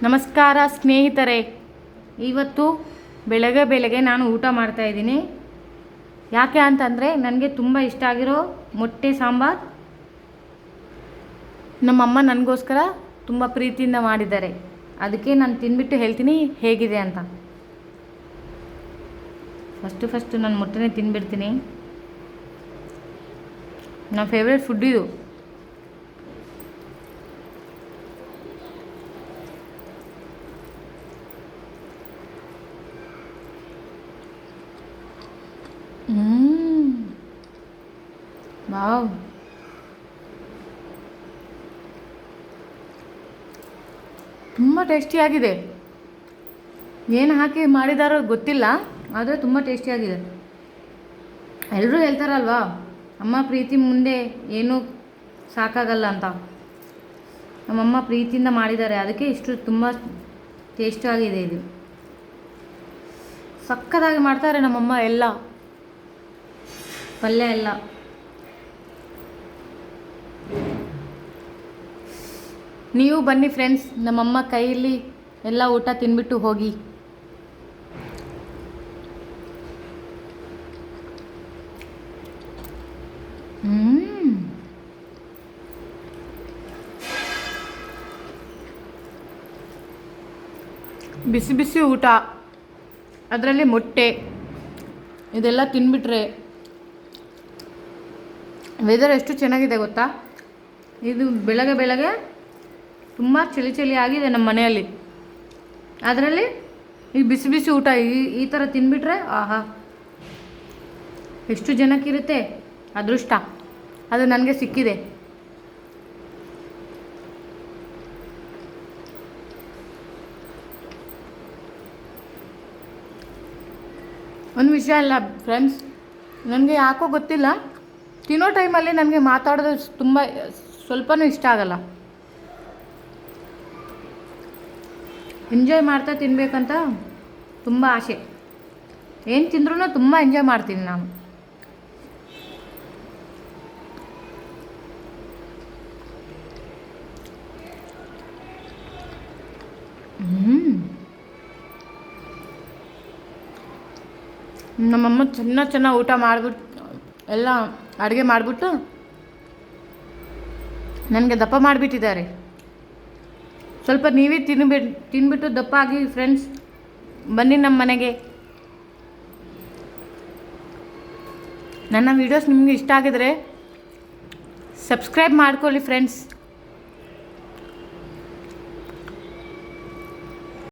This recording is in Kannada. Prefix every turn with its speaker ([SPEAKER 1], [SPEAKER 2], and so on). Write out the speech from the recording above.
[SPEAKER 1] ನಮಸ್ಕಾರ ಸ್ನೇಹಿತರೆ, ಇವತ್ತು ಬೆಳಗ್ಗೆ ನಾನು ಊಟ ಮಾಡ್ತಾಯಿದ್ದೀನಿ. ಯಾಕೆ ಅಂತಂದರೆ ನನಗೆ ತುಂಬ ಇಷ್ಟ ಆಗಿರೋ ಮೊಟ್ಟೆ ಸಾಂಬಾರು ನಮ್ಮಮ್ಮ ನನಗೋಸ್ಕರ ತುಂಬ ಪ್ರೀತಿಯಿಂದ ಮಾಡಿದ್ದಾರೆ. ಅದಕ್ಕೆ ನಾನು ತಿಂದ್ಬಿಟ್ಟು ಹೇಳ್ತೀನಿ ಹೇಗಿದೆ ಅಂತ. ಫಸ್ಟು ನಾನು ಮೊಟ್ಟೆನೇ ತಿಂದ್ಬಿಡ್ತೀನಿ. ನನ್ನ ಫೇವ್ರೇಟ್ ಫುಡ್ ಇದು. ವಾವ್, ತುಂಬ ಟೇಸ್ಟಿಯಾಗಿದೆ. ಏನು ಹಾಕಿ ಮಾಡಿದಾರೋ ಗೊತ್ತಿಲ್ಲ, ಆದರೆ ತುಂಬ ಟೇಸ್ಟಿಯಾಗಿದೆ. ಎಲ್ಲರೂ ಹೇಳ್ತಾರಲ್ವಾ, ಅಮ್ಮ ಪ್ರೀತಿ ಮುಂದೆ ಏನೂ ಸಾಕಾಗಲ್ಲ ಅಂತ. ನಮ್ಮಮ್ಮ ಪ್ರೀತಿಯಿಂದ ಮಾಡಿದ್ದಾರೆ, ಅದಕ್ಕೆ ಇಷ್ಟು ತುಂಬ ಟೇಸ್ಟಿಯಾಗಿದೆ. ಇದು ಸಕ್ಕತ್ತಾಗಿ ಮಾಡ್ತಾರೆ ನಮ್ಮಮ್ಮ, ಎಲ್ಲ ಪಲ್ಯ ಎಲ್ಲ. ನೀವು ಬನ್ನಿ ಫ್ರೆಂಡ್ಸ್, ನಮ್ಮಮ್ಮ ಕೈಯಲ್ಲಿ ಎಲ್ಲ ಊಟ ತಿನ್ಬಿಟ್ಟು ಹೋಗಿ. ಬಿಸಿ ಬಿಸಿ ಊಟ, ಅದರಲ್ಲಿ ಮೊಟ್ಟೆ ಇದೆಲ್ಲ ತಿನ್ಬಿಟ್ರೆ ವೆದರ್ ಎಷ್ಟು ಚೆನ್ನಾಗಿದೆ ಗೊತ್ತಾ. ಇದು ಬೆಳಗ್ಗೆ ತುಂಬ ಚಳಿ ಆಗಿದೆ ನಮ್ಮ ಮನೆಯಲ್ಲಿ. ಅದರಲ್ಲಿ ಈ ಬಿಸಿ ಬಿಸಿ ಊಟ ಈ ಥರ ತಿನ್ಬಿಟ್ರೆ ಆಹಾ, ಎಷ್ಟು ಜನಕ್ಕಿರುತ್ತೆ ಅದೃಷ್ಟ. ಅದು ನನಗೆ ಸಿಕ್ಕಿದೆ. ಒಂದು ವಿಷಯ ಇಲ್ಲ ಫ್ರೆಂಡ್ಸ್, ನನಗೆ ಯಾಕೋ ಗೊತ್ತಿಲ್ಲ, ತಿನ್ನೋ ಟೈಮಲ್ಲಿ ನನಗೆ ಮಾತಾಡೋದು ತುಂಬ ಸ್ವಲ್ಪನೂ ಇಷ್ಟ ಆಗಲ್ಲ. ಎಂಜಾಯ್ ಮಾಡ್ತಾ ತಿನ್ನಬೇಕಂತ ತುಂಬ ಆಸೆ. ಏನು ತಿಂದ್ರೂ ತುಂಬ ಎಂಜಾಯ್ ಮಾಡ್ತೀನಿ ನಾನು. ನಮ್ಮಮ್ಮ ಚೆನ್ನಾಗಿ ಊಟ ಮಾಡಿಬಿಟ್ಟು ಎಲ್ಲ ಅಡುಗೆ ಮಾಡಿಬಿಟ್ಟು ನನಗೆ ದಪ್ಪ ಮಾಡಿಬಿಟ್ಟಿದ್ದಾರೆ. ಸ್ವಲ್ಪ ನೀವೇ ತಿನ್ಬಿಟ್ಟು ದಪ್ಪ ಆಗಿ ಫ್ರೆಂಡ್ಸ್. ಬನ್ನಿ ನಮ್ಮ ಮನೆಗೆ. ನನ್ನ ವೀಡಿಯೋಸ್ ನಿಮಗೆ ಇಷ್ಟ ಆಗಿದರೆ ಸಬ್ಸ್ಕ್ರೈಬ್ ಮಾಡ್ಕೊಳ್ಳಿ ಫ್ರೆಂಡ್ಸ್.